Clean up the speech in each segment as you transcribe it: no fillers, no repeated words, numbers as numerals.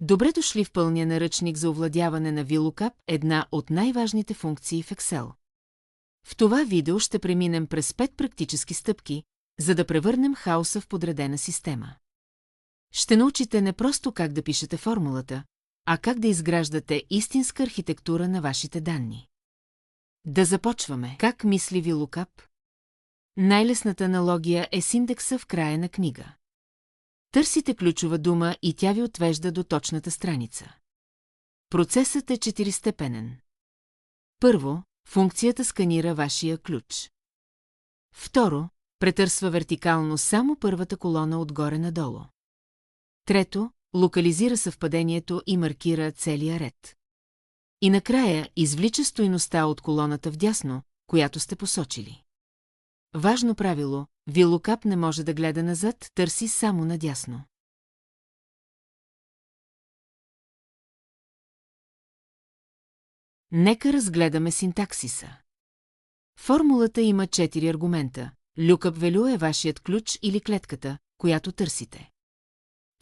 Добре дошли в пълния наръчник за овладяване на VLOOKUP, една от най-важните функции в Excel. В това видео ще преминем през 5 практически стъпки, за да превърнем хаоса в подредена система. Ще научите не просто как да пишете формулата, а как да изграждате истинска архитектура на вашите данни. Да започваме. Как мисли VLOOKUP? Най-лесната аналогия е с индекса в края на книга. Търсите ключова дума и тя ви отвежда до точната страница. Процесът е четиристепенен. Първо, функцията сканира вашия ключ. Второ, претърсва вертикално само първата колона отгоре надолу. Трето, локализира съвпадението и маркира целия ред. И накрая извлича стойността от колоната вдясно, която сте посочили. Важно правило, VLOOKUP не може да гледа назад, търси само надясно. Нека разгледаме синтаксиса. Формулата има 4 аргумента. Lookup value е вашият ключ или клетката, която търсите.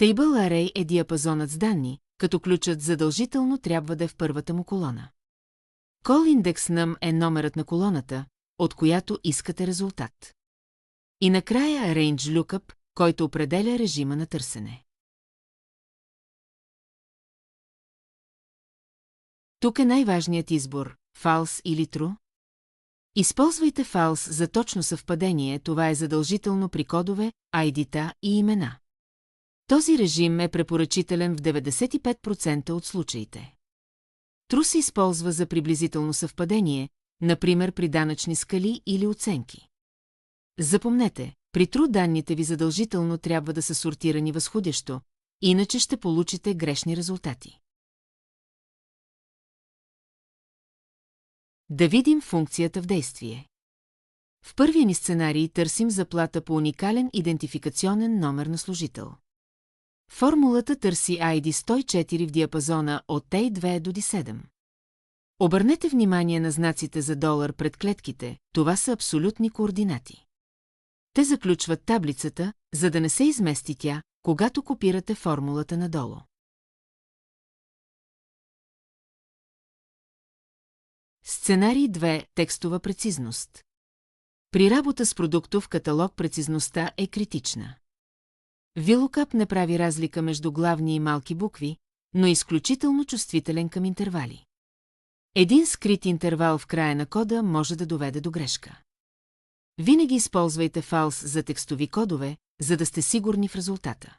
Table array е диапазонът с данни, като ключът задължително трябва да е в първата му колона. Call index num е номерът на колоната, от която искате резултат. И накрая range lookup, който определя режима на търсене. Тук е най-важният избор – false или true. Използвайте false за точно съвпадение, това е задължително при кодове, ID-та и имена. Този режим е препоръчителен в 95% от случаите. True се използва за приблизително съвпадение, например при данъчни скали или оценки. Запомнете, при true данните ви задължително трябва да са сортирани възходящо, иначе ще получите грешни резултати. Да видим функцията в действие. В първия ни сценарий търсим заплата по уникален идентификационен номер на служител. Формулата търси ID 104 в диапазона от T2 до D7. Обърнете внимание на знаците за долар пред клетките, това са абсолютни координати. Те заключват таблицата, за да не се измести тя, когато копирате формулата надолу. Сценарий 2. Текстова прецизност. При работа с продуктов каталог прецизността е критична. VLOOKUP не прави разлика между главни и малки букви, но е изключително чувствителен към интервали. Един скрит интервал в края на кода може да доведе до грешка. Винаги използвайте false за текстови кодове, за да сте сигурни в резултата.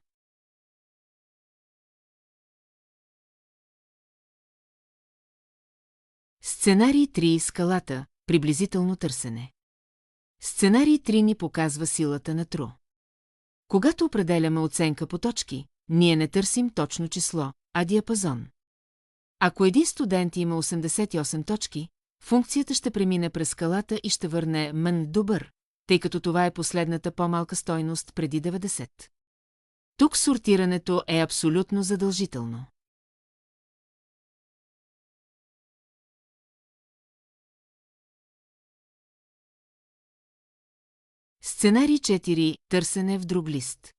Сценарий 3. Скалата – приблизително търсене. Сценарий 3 ни показва силата на true. Когато определяме оценка по точки, ние не търсим точно число, а диапазон. Ако един студент има 88 точки, функцията ще премине през скалата и ще върне мн добър, тъй като това е последната по-малка стойност преди 90. Тук сортирането е абсолютно задължително. Сценарий 4. Търсене в друг лист.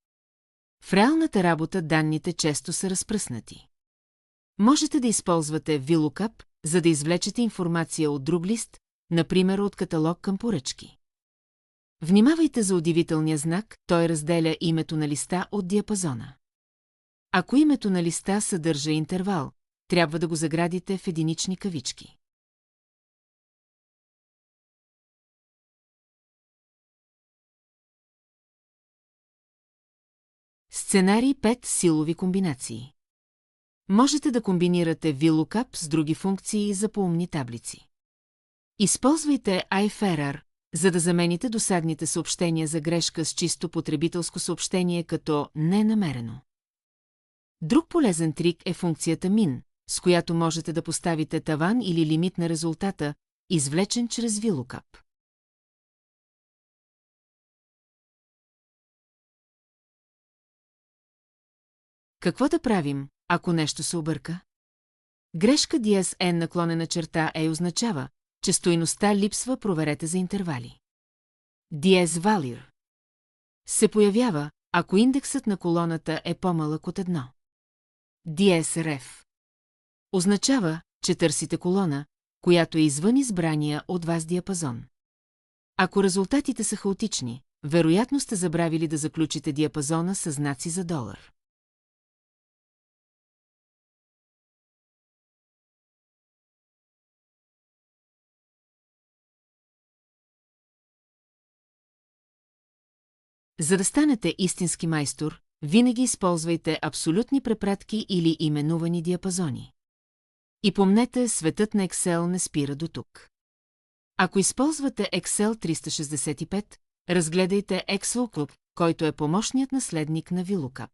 В реалната работа данните често са разпръснати. Можете да използвате VLOOKUP, за да извлечете информация от друг лист, например от каталог към поръчки. Внимавайте за удивителния знак, той разделя името на листа от диапазона. Ако името на листа съдържа интервал, трябва да го заградите в единични кавички. Сценарий 5. Силови комбинации. Можете да комбинирате VLOOKUP с други функции за поумни таблици. Използвайте IFERROR, за да замените досадните съобщения за грешка с чисто потребителско съобщение като ненамерено. Друг полезен трик е функцията min, с която можете да поставите таван или лимит на резултата, извлечен чрез VLOOKUP. Какво да правим, ако нещо се обърка? Грешка DSN_A означава, че стойността липсва, проверете за интервали. DSValue се появява, ако индексът на колоната е по-малък от 1. DSRF. Означава, че търсите колона, която е извън избрания от вас диапазон. Ако резултатите са хаотични, вероятно сте забравили да заключите диапазона със знаци за долар. За да станете истински майстор, винаги използвайте абсолютни препратки или именувани диапазони. И помнете, светът на Excel не спира до тук. Ако използвате Excel 365, разгледайте XLOOKUP, който е помощният наследник на VLOOKUP.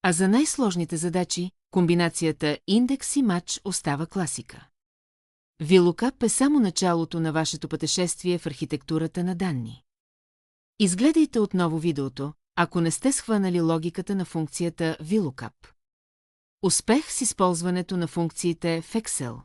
А за най-сложните задачи, комбинацията индекс и мач остава класика. VLOOKUP е само началото на вашето пътешествие в архитектурата на данни. Изгледайте отново видеото, ако не сте схванали логиката на функцията VLOOKUP. Успех с използването на функциите в Excel.